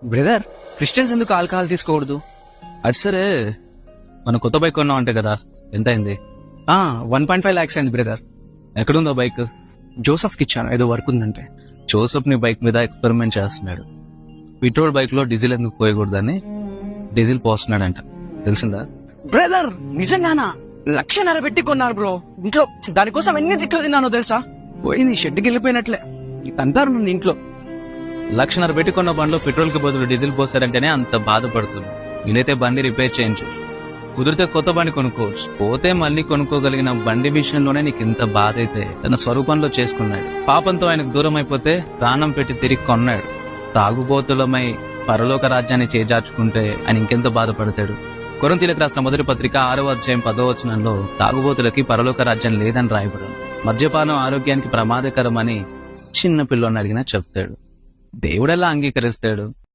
Brother, Christians ఎందుకు alcohol తీసుకోకూడదు? అది సరే, మన కొత్త బైక్ కొన్నాం అంటే కదా, ఎంత అయింది? 1.5 lakhs అయింది బ్రదర్. ఎక్కడుందో బైక్? జోసఫ్కి ఇచ్చాను, ఏదో వర్క్ ఉందంటే. జోసఫ్ ని బైక్ మీద ఎక్స్పెరిమెంట్ చేస్తున్నాడు. పెట్రోల్ బైక్ లో డీజిల్ ఎందుకు పోయకూడదని డీజిల్ పోస్తున్నాడంట, తెలిసిందా? బ్రదర్ నిజంగానా? 1,00,000 పెట్టి కొన్నారు బ్రో. ఇంట్లో దానికోసం ఎన్ని తిట్లు తిన్నానో తెలుసా? పోయింది, షెడ్కి వెళ్ళిపోయినట్లే. తంతారు నన్ను ఇంట్లో. 1,00,000 పెట్టి కొన్న బండిలో పెట్రోల్ కి బదులు డీజిల్ పోసారంటేనే అంత బాధపడుతుంది. నేనైతే బండి రిపేర్ చేయించు, కుదిరితే కొత్త బండి కొనుక్కోవచ్చు. పోతే మళ్ళీ కొనుక్కోగలిగిన బండి విషయంలోనే నీకు ఇంత బాధ అయితే తన స్వరూపంలో చేసుకున్నాడు. పాపంతో ఆయనకు దూరం అయిపోతే ప్రాణం పెట్టి తిరిగి కొన్నాడు. తాగుబోతులమై పరలోక రాజ్యాన్ని చేజార్చుకుంటే ఆయన ఇంకెంత బాధపడతాడు. కొరింథీయులకు రాసిన మొదటి పత్రిక 6వ అధ్యాయం 10వ వచనంలో తాగుబోతులకి పరలోక రాజ్యం లేదని రాయబడింది. మద్యపానం ఆరోగ్యానికి ప్రమాదకరమని చిన్న పిల్లని అడిగినా చెప్తాడు. దేవుడెలా అంగీకరిస్తాడు?